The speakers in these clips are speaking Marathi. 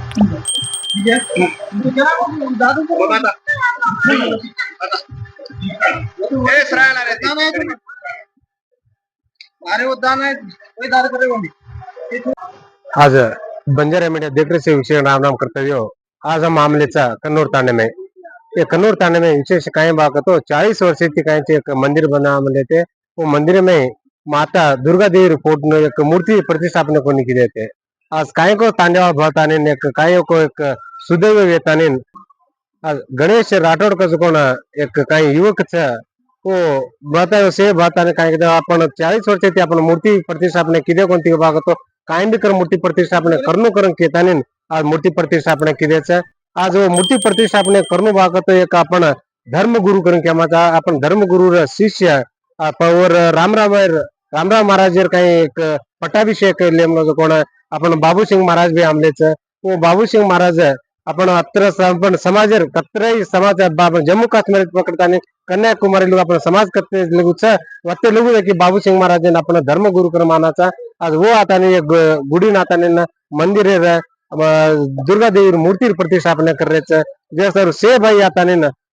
आज बंजारा मीडिया देख रहे से विषय राम नाम कर्तव्य हो। आज हम मामलेचा कन्नूर तांडे में ये कन्नूर तांडे में विशेष काही बात तो 40 वर्ष काही एक मंदिर बना म्हणजे ते वो मंदिर में माता दुर्गा देवी फोट ने एक मूर्ति प्रतिष्ठापना कोणी की देते आज काय को तांडेवा भवताने एक काय को एक सुदैव वेताने आज गणेश राठोड का कोण एक काही युवक वो बतायो से बताने काय आपण 40 वर्ष ते आपण मूर्ति प्रतिष्ठापना किदे कोणती बागतो काय बी कर मूर्ति प्रतिष्ठापना करणं करून केताने आज मूर्ति प्रतिष्ठापना किदेच आज वो मूर्ति प्रतिष्ठापना करणं बागतो एक आपण धर्मगुरु करून केमाचा आपण धर्मगुरु शिष्य और रामराम महाराज काही एक पट्टाभिषेक लेमलो कोण आपण बाबूसिंग महाराज बी आमलेच वो बाबूसिंग महाराज आपण अत्र पण समाज कत्रही समाज जम्मू काश्मीर पकडताना कन्याकुमारी लोग आपण समाज कत्ते वत्ते लोग की बाबूसिंग महाराज आपण धर्मगुरु कर मानाचा आज वो आता गुडी नाताने मंदिर दुर्गा देवी मूर्ति प्रतिष्ठापना कर रहे जे सर से भाई आता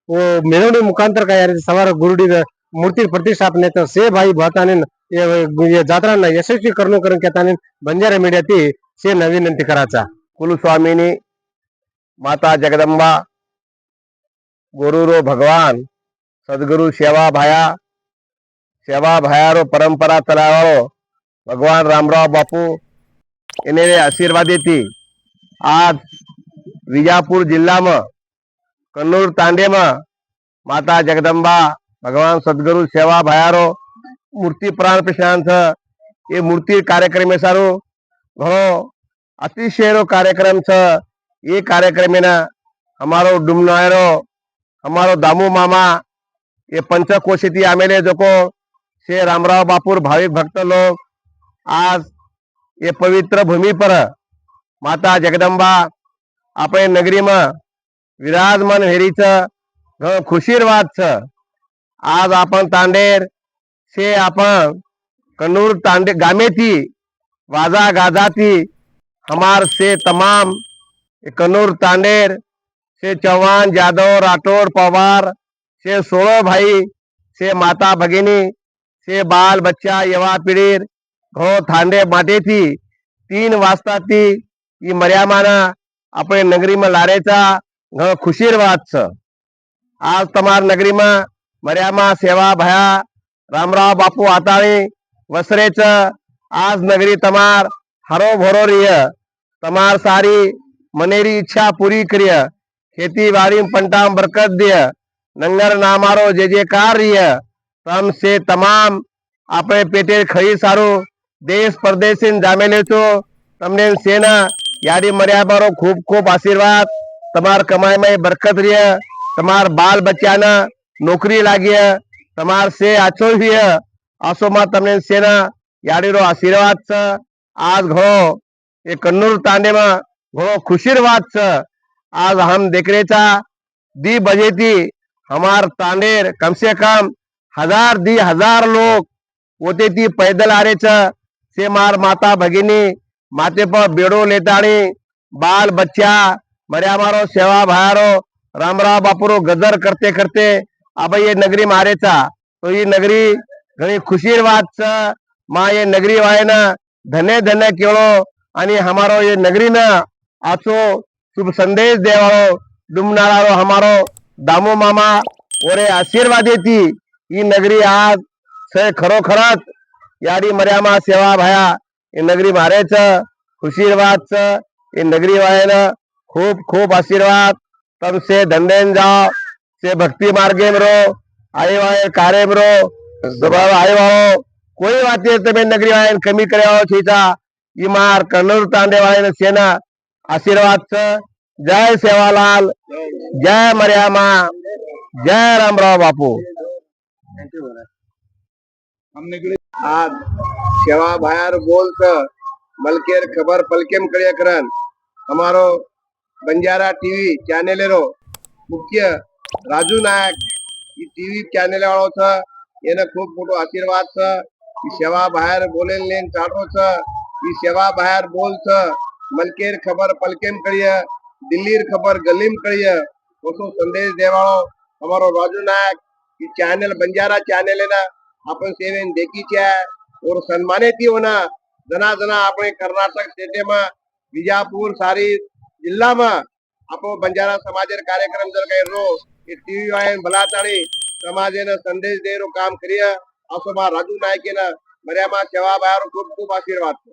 वो मिळवणी मुखांतर काय सवार गुरुडी मूर्ति प्रतिष्ठापने तर से भाई भाताने जात्रांना यशस्वी करणं करून केताने बंजारा मीडिया ती से नवीनंती कराचा कुलस्वामिनी माता जगदंबा गुरुरो भगवान सदगुरु सेवा भायारो परंपरा चलावारो भगवान रामराव बापू इन्हें आशीर्वाद देती आज विजापुर जिला में कन्नूर तांडे में माता जगदंबा भगवान सदगुरु सेवा भायारो मूर्ति प्राण प्रशांत ये मूर्ति कार्यक्रम में सारो घणो अतिशय कार्यक्रम ये कार्यक्रम में हमारो डुमनायरो हमारो दामू मामा ये पंचकोशिती आमेले जोको से रामराव बापूर भाविक भक्त लोग आज ये पवित्र भूमि पर माता जगदंबा अपने नगरी में विराजमान हेरीच खुशीर बात छ। आज अपन तांडेर से अपन कन्नूर तांडे गामे थी वाजा गाजा थी हमार से तमाम कन्नूर तांडेर से चौहान यादव राठौड़ पवार से 16 भाई से माता भगिनी से बाल बच्चा युवा पीढ़ी घो थांडे माटे थी 3 वाजता थी ये मर्यामाना अपने नगरी में लारेचा घ खुशीर बात छ। आज तमार नगरी में मर्यामा सेवा भया रामराव बापू आताणी वसरेच आज नगरी तमार हरो भरो रिय तमार सारी मनेरी इच्छा पूरी करिय खेती बाड़ी पंटाम बरकत दिय नंगर नामारो जे जे कार रिय तम से तमाम अपने पेटे खरी सारो देश परदेश जामेले तो तमने सेना यारी मर्याबारो खूब खूब आशीर्वाद तमार कमाई में बरकत रिय तमार बाल बच्चा ना नौकरी लागिय तमार से आचो हुई आसो मा तमने सेना यारी रो आशीर्वाद छ। आज घो ये कन्नूर तांडे में घो खुशीर बात छ। आज हम देख रहे था 2 बजे थी हमार तांडेर कम से कम 1000 लोग होते थी पैदल आ रहे छ से मार माता भगिनी माथे पर बेड़ो लेताड़ी बाल बच्चा मरिया मारो सेवा भायारो रामराव बापूरो गदर करते करते अब ये नगरी मारे था तो ये नगरी घणी खुशीर बात छ। माँ ये नगरी वाले ना धन्य धन्य केवलो आणि हमारो ये नगरी ना आचो शुभ संदेश देवारो डुमनारारो हमारो दामू मामा ओरे आशीर्वाद देती ये नगरी आज से खरोखरच यारी मर्यामा सेवा भाया ये नगरी मारे छ खुशीर बात छ। ये नगरी वाले ना खूब खूब आशीर्वाद तम से धंधेन जाओ से भक्ति मार्गे में रो आए वाले कार्य में रो स्वभाव आए वालो कोई बात नहीं तमें नगरी वाले कमी करे आओ छीता ये मार कन्नूर तांडे वाले सेना आशीर्वाद छ। जय सेवालाल जय मर्यामा जय रामराव बापू। आज सेवा भायार बोलत मलकेर खबर पलकेम करिया करन हमारो बंजारा टीवी चैनल रो मुख्य राजू नायक ये टीवी चैनल वालों छ एने खूब मोटो आशीर्वाद छ। सेवा भायर बोले लेन चाटो छ ये सेवा भायर बोल छ મલકેર ખબર પલકેમ કરીએ દિલ્હીર ખબર ગલીમ કરીએ ઓછો સંદેશ દેવાળો અમારો રાજુ નાયક ಈ ಚಾನೆಲ್ ಬಂಜಾರಾ ಚಾನೆಲಿನ आपण सेवेन देखी છે और सन्मानित होना जना जना આપણે કર્ણાટક સ્ટેટમાં વિજાપુર સારી જિલ્લામાં આપણો બંજારા સમાજેર કાર્યક્રમ જર કર્યો એ ટીવી વાયન ભલાતાણી સમાજેને સંદેશ દેરો કામ કરીએ આસોમાં રાજુ નાયકેના મર્યામાં સેવા બાયારો ખૂબ ખૂબ આશીર્વાદ છે